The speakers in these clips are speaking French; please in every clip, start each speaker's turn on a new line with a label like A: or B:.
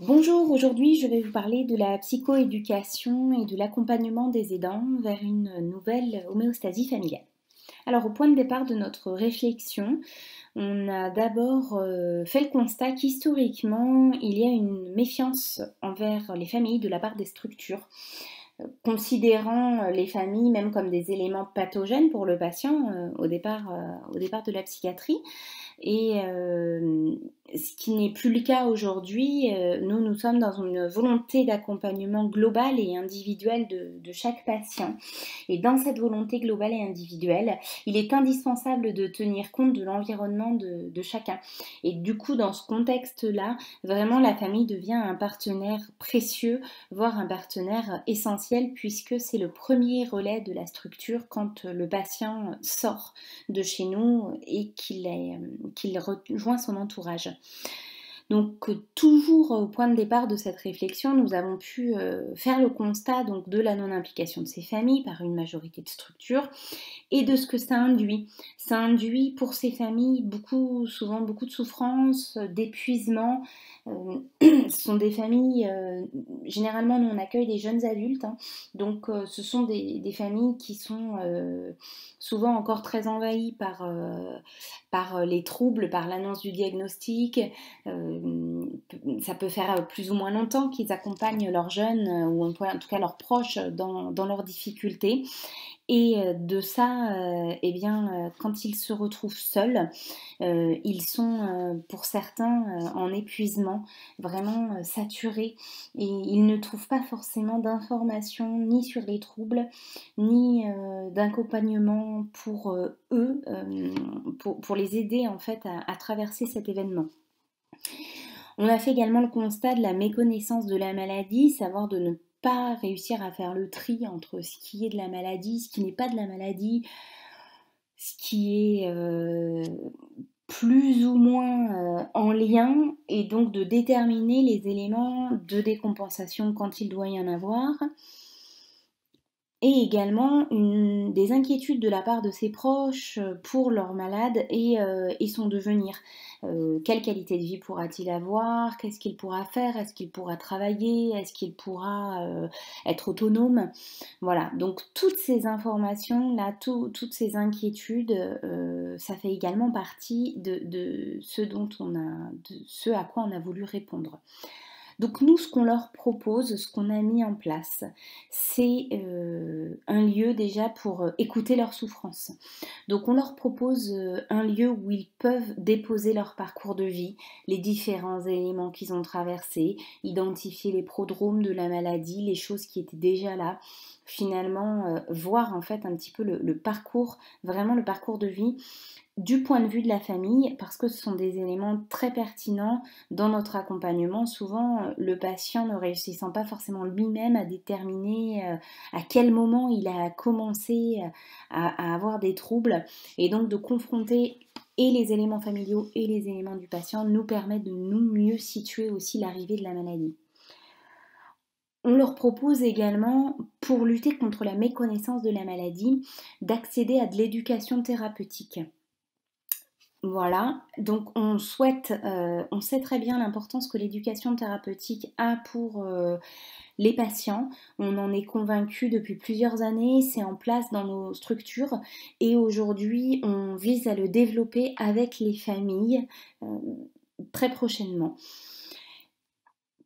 A: Bonjour, aujourd'hui je vais vous parler de la psychoéducation et de l'accompagnement des aidants vers une nouvelle homéostasie familiale. Alors au point de départ de notre réflexion, on a d'abord fait le constat qu'historiquement il y a une méfiance envers les familles de la part des structures, considérant les familles même comme des éléments pathogènes pour le patient au départ de la psychiatrie. Et ce qui n'est plus le cas aujourd'hui, nous sommes dans une volonté d'accompagnement global et individuel de chaque patient. Et dans cette volonté globale et individuelle, il est indispensable de tenir compte de l'environnement de chacun. Et du coup, dans ce contexte-là, vraiment la famille devient un partenaire précieux, voire un partenaire essentiel, puisque c'est le premier relais de la structure quand le patient sort de chez nous et qu'il rejoint son entourage. Donc toujours au point de départ de cette réflexion, nous avons pu faire le constat donc, de la non-implication de ces familles par une majorité de structures et de ce que ça induit. Ça induit pour ces familles souvent beaucoup de souffrance, d'épuisement. Ce sont des familles, généralement nous on accueille des jeunes adultes, hein, donc ce sont des familles qui sont souvent encore très envahies par les troubles, par l'annonce du diagnostic. Ça peut faire plus ou moins longtemps qu'ils accompagnent leurs jeunes, ou en tout cas leurs proches dans leurs difficultés. Et de ça, eh bien, quand ils se retrouvent seuls, ils sont, pour certains, en épuisement, vraiment, saturés et ils ne trouvent pas forcément d'informations ni sur les troubles, ni, d'accompagnement pour, eux, pour les aider en fait à traverser cet événement. On a fait également le constat de la méconnaissance de la maladie, savoir de ne pas réussir à faire le tri entre ce qui est de la maladie, ce qui n'est pas de la maladie, ce qui est plus ou moins en lien, et donc de déterminer les éléments de décompensation quand il doit y en avoir. Et également des inquiétudes de la part de ses proches pour leur malade et son devenir. Quelle qualité de vie pourra-t-il avoir? Qu'est-ce qu'il pourra faire? Est-ce qu'il pourra travailler? Est-ce qu'il pourra être autonome? Voilà, donc toutes ces informations-là, toutes ces inquiétudes, ça fait également partie de ce à quoi on a voulu répondre. Donc nous, ce qu'on leur propose, ce qu'on a mis en place, c'est un lieu déjà pour écouter leurs souffrances. Donc on leur propose un lieu où ils peuvent déposer leur parcours de vie, les différents éléments qu'ils ont traversés, identifier les prodromes de la maladie, les choses qui étaient déjà là, finalement voir en fait un petit peu le parcours, vraiment le parcours de vie du point de vue de la famille, parce que ce sont des éléments très pertinents dans notre accompagnement. Souvent, le patient ne réussissant pas forcément lui-même à déterminer à quel moment il a commencé à avoir des troubles, et donc de confronter et les éléments familiaux et les éléments du patient nous permet de nous mieux situer aussi l'arrivée de la maladie. On leur propose également, pour lutter contre la méconnaissance de la maladie, d'accéder à de l'éducation thérapeutique. Voilà, donc on sait très bien l'importance que l'éducation thérapeutique a pour les patients. On en est convaincu depuis plusieurs années, c'est en place dans nos structures et aujourd'hui on vise à le développer avec les familles très prochainement.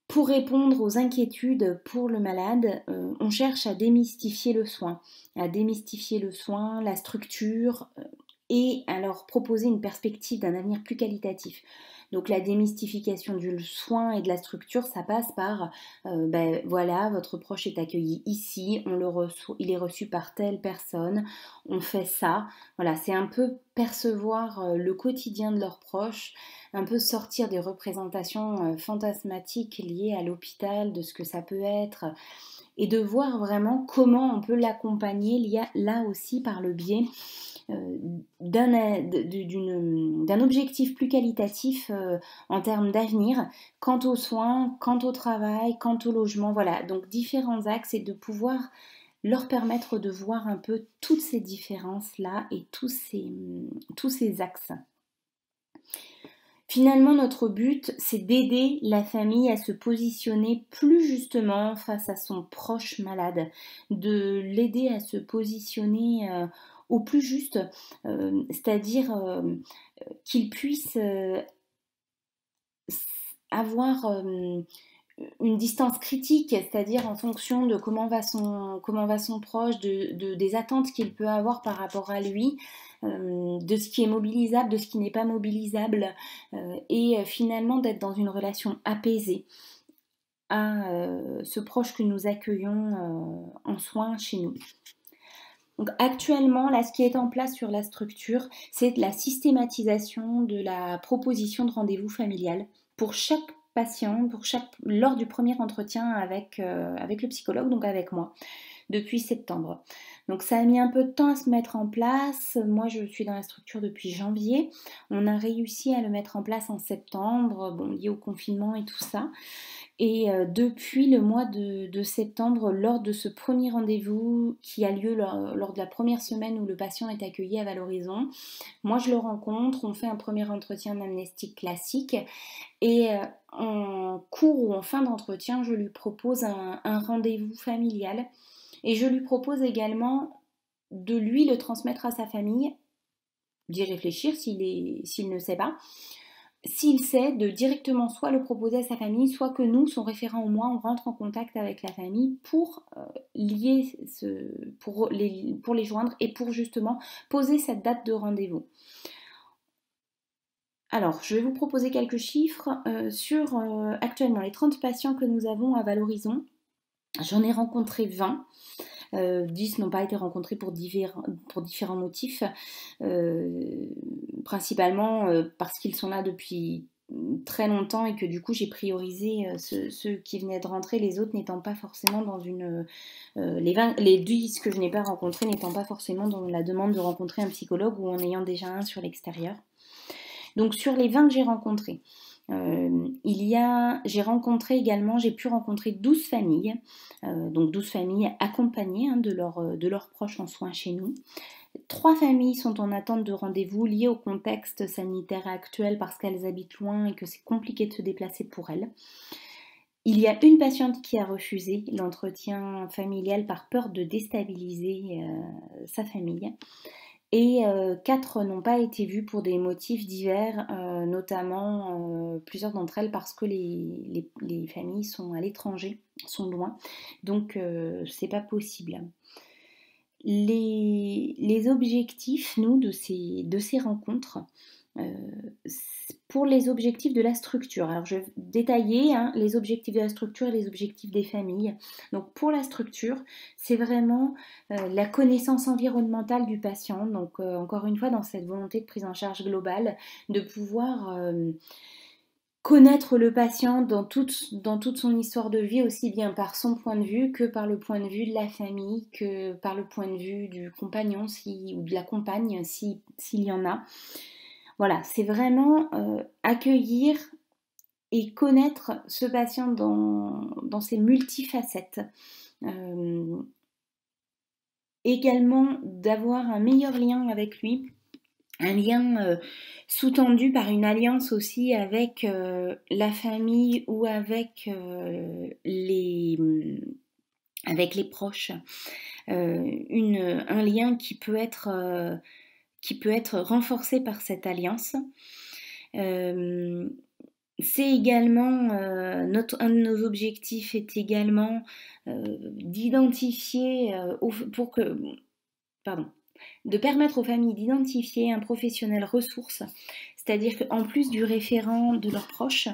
A: Pour répondre aux inquiétudes pour le malade, on cherche à démystifier le soin, la structure, et à leur proposer une perspective d'un avenir plus qualitatif. Donc la démystification du soin et de la structure, ça passe par, voilà, votre proche est accueilli ici, il est reçu par telle personne, on fait ça. Voilà, c'est un peu percevoir le quotidien de leurs proches, un peu sortir des représentations fantasmatiques liées à l'hôpital, de ce que ça peut être, et de voir vraiment comment on peut l'accompagner là aussi par le biais d'un objectif plus qualitatif en termes d'avenir, quant aux soins, quant au travail, quant au logement, voilà, donc différents axes, et de pouvoir leur permettre de voir un peu toutes ces différences-là et tous ces axes. Finalement, notre but, c'est d'aider la famille à se positionner plus justement face à son proche malade, de l'aider à se positionner au plus juste, c'est-à-dire qu'il puisse avoir une distance critique, c'est-à-dire en fonction de comment va son proche, des attentes qu'il peut avoir par rapport à lui, de ce qui est mobilisable, de ce qui n'est pas mobilisable, et finalement d'être dans une relation apaisée à ce proche que nous accueillons en soins chez nous. Donc actuellement, là, ce qui est en place sur la structure, c'est la systématisation de la proposition de rendez-vous familial pour chaque patient, lors du premier entretien avec le psychologue, donc avec moi, depuis septembre. Donc ça a mis un peu de temps à se mettre en place. Moi, je suis dans la structure depuis janvier. On a réussi à le mettre en place en septembre, bon, lié au confinement et tout ça. Et depuis le mois de septembre, lors de ce premier rendez-vous qui a lieu lors de la première semaine où le patient est accueilli à Val-Horizon, moi je le rencontre, on fait un premier entretien d'amnestique classique et en cours ou en fin d'entretien, je lui propose un rendez-vous familial et je lui propose également de lui le transmettre à sa famille, d'y réfléchir s'il ne sait pas. S'il sait, de directement soit le proposer à sa famille, soit que nous, son référent ou moi, on rentre en contact avec la famille pour pour les joindre et pour justement poser cette date de rendez-vous. Alors, je vais vous proposer quelques chiffres sur actuellement les 30 patients que nous avons à Val-Horizon. J'en ai rencontré 20. 10 n'ont pas été rencontrés pour différents motifs, principalement parce qu'ils sont là depuis très longtemps et que du coup j'ai priorisé ceux qui venaient de rentrer, les autres n'étant pas forcément dans les 10 que je n'ai pas rencontrés n'étant pas forcément dans la demande de rencontrer un psychologue ou en ayant déjà un sur l'extérieur. Donc sur les 20 que j'ai rencontrés, j'ai pu rencontrer 12 familles, donc 12 familles accompagnées de leurs proches en soins chez nous. 3 familles sont en attente de rendez-vous liées au contexte sanitaire actuel parce qu'elles habitent loin et que c'est compliqué de se déplacer pour elles. Il y a une patiente qui a refusé l'entretien familial par peur de déstabiliser sa famille. Et 4 n'ont pas été vues pour des motifs divers, notamment plusieurs d'entre elles parce que les familles sont à l'étranger, sont loin, donc c'est pas possible. Les objectifs, nous, de ces rencontres, pour les objectifs de la structure. Alors je vais détailler les objectifs de la structure et les objectifs des familles. Donc pour la structure, c'est vraiment la connaissance environnementale du patient. Donc encore une fois, dans cette volonté de prise en charge globale, de pouvoir connaître le patient dans toute son histoire de vie, aussi bien par son point de vue que par le point de vue de la famille, que par le point de vue du compagnon ou de la compagne s'il y en a. Voilà, c'est vraiment accueillir et connaître ce patient dans ses multifacettes. Également d'avoir un meilleur lien avec lui, un lien sous-tendu par une alliance aussi avec la famille ou avec les proches. Un lien qui peut être renforcé par cette alliance. C'est également, un de nos objectifs est également de permettre aux familles d'identifier un professionnel ressource, c'est-à-dire qu'en plus du référent de leurs proches,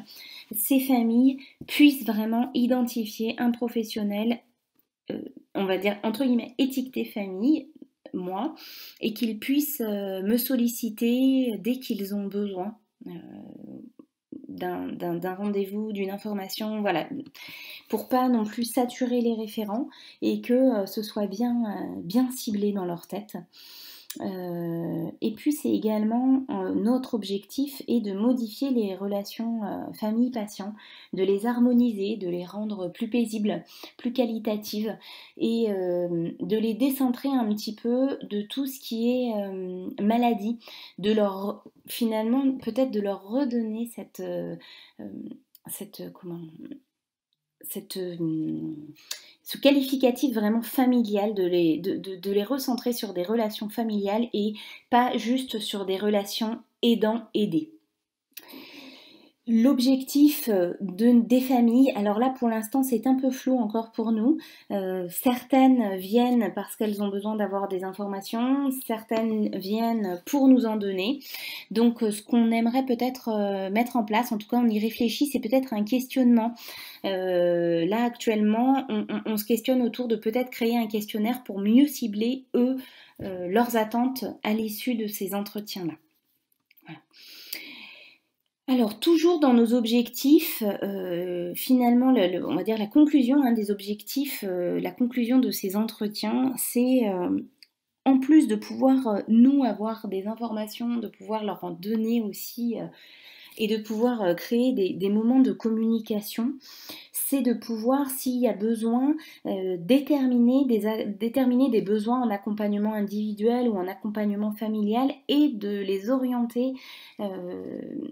A: ces familles puissent vraiment identifier un professionnel, on va dire entre guillemets étiqueté famille, moi, et qu'ils puissent me solliciter dès qu'ils ont besoin d'un rendez-vous, d'une information, voilà, pour pas non plus saturer les référents et que ce soit bien ciblé dans leur tête. Et puis c'est également notre objectif est de modifier les relations famille-patient, de les harmoniser, de les rendre plus paisibles, plus qualitatives et de les décentrer un petit peu de tout ce qui est maladie, de leur finalement peut-être de leur redonner cette comment cette, ce qualificatif vraiment familial, de les recentrer sur des relations familiales et pas juste sur des relations aidant-aidé. L'objectif des familles, alors là pour l'instant c'est un peu flou encore pour nous. Certaines viennent parce qu'elles ont besoin d'avoir des informations, certaines viennent pour nous en donner. Donc ce qu'on aimerait peut-être mettre en place, en tout cas on y réfléchit, c'est peut-être un questionnement. Là actuellement on se questionne autour de peut-être créer un questionnaire pour mieux cibler eux leurs attentes à l'issue de ces entretiens-là. Voilà. Alors, toujours dans nos objectifs, finalement, on va dire la conclusion des objectifs, la conclusion de ces entretiens, c'est en plus de pouvoir, nous, avoir des informations, de pouvoir leur en donner aussi et de pouvoir créer des moments de communication, c'est de pouvoir, s'il y a besoin, déterminer des besoins en accompagnement individuel ou en accompagnement familial et de les orienter.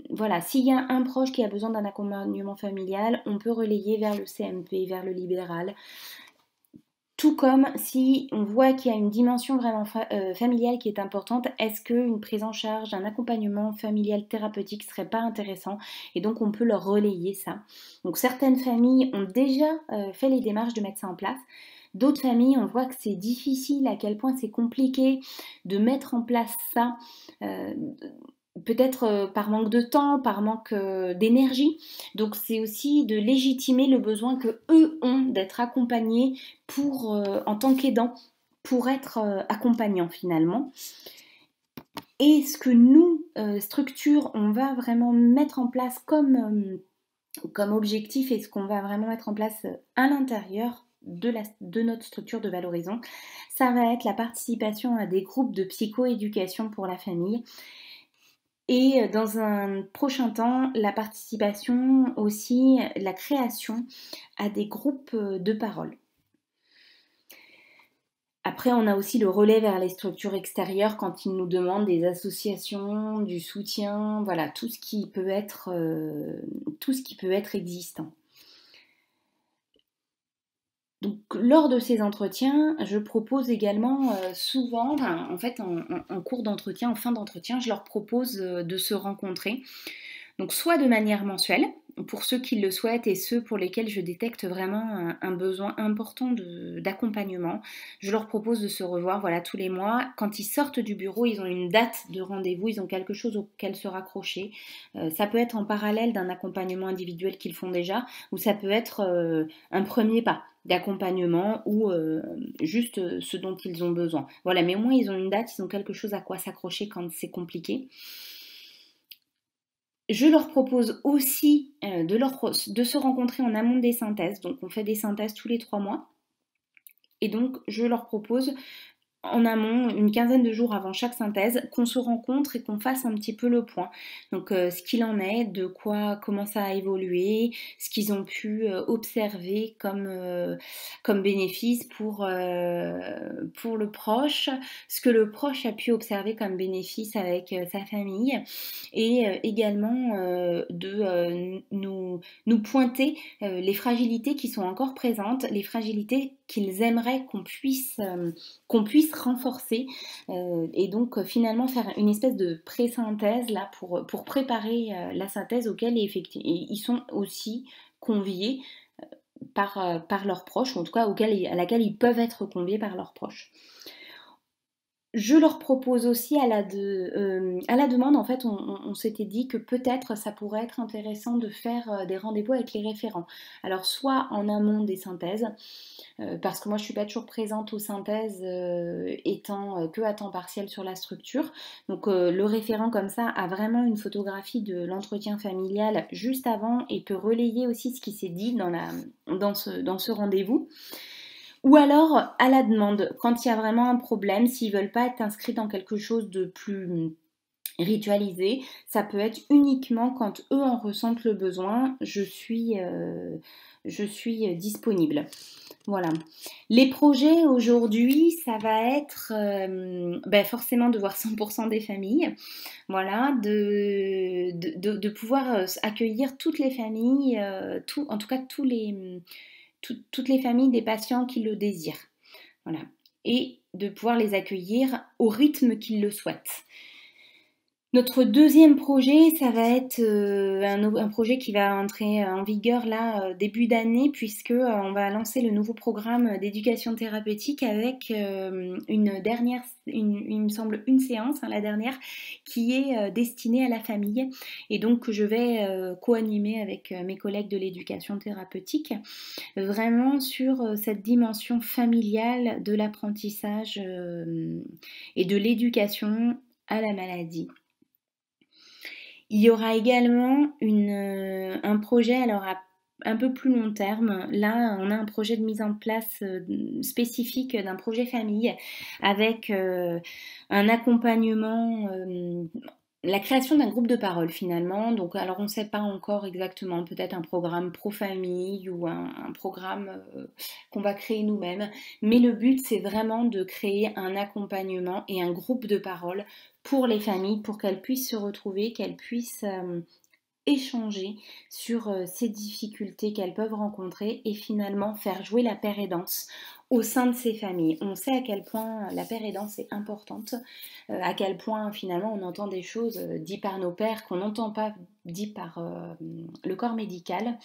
A: Voilà, s'il y a un proche qui a besoin d'un accompagnement familial, on peut relayer vers le CMP, vers le libéral. Tout comme si on voit qu'il y a une dimension vraiment familiale qui est importante, est-ce qu'une prise en charge, un accompagnement familial thérapeutique serait pas intéressant? Et donc on peut leur relayer ça. Donc certaines familles ont déjà fait les démarches de mettre ça en place. D'autres familles, on voit que c'est difficile, à quel point c'est compliqué de mettre en place ça. Peut-être par manque de temps, par manque d'énergie. Donc c'est aussi de légitimer le besoin que eux ont d'être accompagnés pour, en tant qu'aidants, pour être accompagnants finalement. Et ce que nous, structure, on va vraiment mettre en place comme objectif et ce qu'on va vraiment mettre en place à l'intérieur de notre structure de Valorisons, ça va être la participation à des groupes de psychoéducation pour la famille. Et dans un prochain temps, la participation aussi, la création à des groupes de parole. Après, on a aussi le relais vers les structures extérieures quand ils nous demandent des associations, du soutien, voilà, tout ce qui peut être existant. Donc, lors de ces entretiens, je propose également souvent, en fait, en cours d'entretien, en fin d'entretien, je leur propose de se rencontrer. Donc, soit de manière mensuelle, pour ceux qui le souhaitent et ceux pour lesquels je détecte vraiment un besoin important d'accompagnement, je leur propose de se revoir voilà, tous les mois. Quand ils sortent du bureau, ils ont une date de rendez-vous, ils ont quelque chose auquel se raccrocher. Ça peut être en parallèle d'un accompagnement individuel qu'ils font déjà, ou ça peut être un premier pas d'accompagnement ou juste ce dont ils ont besoin. Voilà, mais au moins ils ont une date, ils ont quelque chose à quoi s'accrocher quand c'est compliqué. Je leur propose aussi de se rencontrer en amont des synthèses. Donc on fait des synthèses tous les 3 mois. Et donc je leur propose en amont, une quinzaine de jours avant chaque synthèse, qu'on se rencontre et qu'on fasse un petit peu le point. Donc ce qu'il en est, comment ça a évolué, ce qu'ils ont pu observer comme bénéfice pour le proche, ce que le proche a pu observer comme bénéfice avec sa famille, et également de nous pointer les fragilités qui sont encore présentes, les fragilités qu'ils aimeraient qu'on puisse renforcer et donc finalement faire une espèce de pré-synthèse là pour préparer la synthèse auquel ils sont aussi conviés par leurs proches, ou en tout cas à laquelle ils peuvent être conviés par leurs proches. Je leur propose aussi à la demande, en fait, on s'était dit que peut-être ça pourrait être intéressant de faire des rendez-vous avec les référents. Alors soit en amont des synthèses, parce que moi je suis pas toujours présente aux synthèses étant que à temps partiel sur la structure. Donc le référent comme ça a vraiment une photographie de l'entretien familial juste avant et peut relayer aussi ce qui s'est dit dans ce rendez-vous. Ou alors à la demande, quand il y a vraiment un problème, s'ils veulent pas être inscrits dans quelque chose de plus ritualisé, ça peut être uniquement quand eux en ressentent le besoin, je suis disponible. Voilà. Les projets aujourd'hui, ça va être forcément de voir 100% des familles, voilà, de pouvoir accueillir toutes les familles, en tout cas toutes les familles des patients qui le désirent. Voilà. Et de pouvoir les accueillir au rythme qu'ils le souhaitent. Notre deuxième projet, ça va être un projet qui va entrer en vigueur là début d'année puisque on va lancer le nouveau programme d'éducation thérapeutique avec une dernière, il me semble une séance, hein, la dernière, qui est destinée à la famille et donc que je vais co-animer avec mes collègues de l'éducation thérapeutique, vraiment sur cette dimension familiale de l'apprentissage et de l'éducation à la maladie. Il y aura également un projet alors un peu plus long terme. Là, on a un projet de mise en place spécifique d'un projet famille avec un accompagnement, la création d'un groupe de parole finalement. Donc, alors on ne sait pas encore exactement, peut-être un programme pro-famille ou un programme qu'on va créer nous-mêmes. Mais le but, c'est vraiment de créer un accompagnement et un groupe de parole pour les familles, pour qu'elles puissent se retrouver, qu'elles puissent échanger sur ces difficultés qu'elles peuvent rencontrer et finalement faire jouer la paire aidance au sein de ces familles. On sait à quel point la paire aidance est importante, à quel point finalement on entend des choses dites par nos pairs qu'on n'entend pas dites par le corps médical.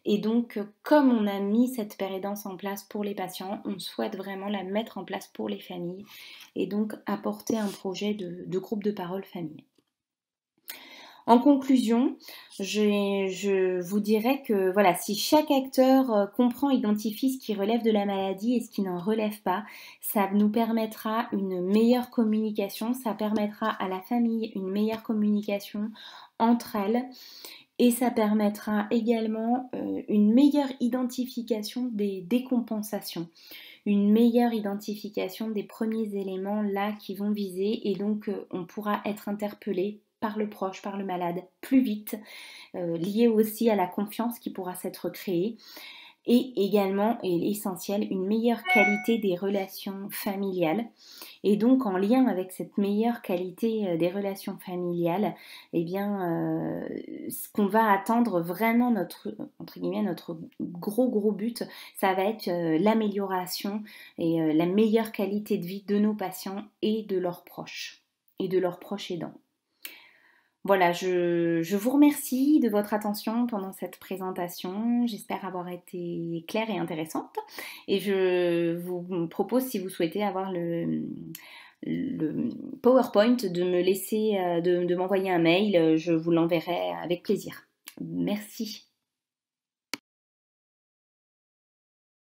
A: Et donc, comme on a mis cette paire aidance en place pour les patients, on souhaite vraiment la mettre en place pour les familles et donc apporter un projet de groupe de parole famille. En conclusion, je vous dirais que voilà, si chaque acteur comprend, identifie ce qui relève de la maladie et ce qui n'en relève pas, ça nous permettra une meilleure communication, ça permettra à la famille une meilleure communication entre elles et ça permettra également une meilleure identification des décompensations, une meilleure identification des premiers éléments là qui vont viser et donc on pourra être interpellé par le proche, par le malade, plus vite, lié aussi à la confiance qui pourra s'être créée et également, et l'essentiel, une meilleure qualité des relations familiales. Et donc, en lien avec cette meilleure qualité des relations familiales, eh bien, ce qu'on va attendre vraiment entre guillemets, notre gros but, ça va être l'amélioration et la meilleure qualité de vie de nos patients et de leurs proches aidants. Voilà, je vous remercie de votre attention pendant cette présentation. J'espère avoir été claire et intéressante. Et je vous propose, si vous souhaitez avoir le PowerPoint, de me laisser, de m'envoyer un mail. Je vous l'enverrai avec plaisir. Merci.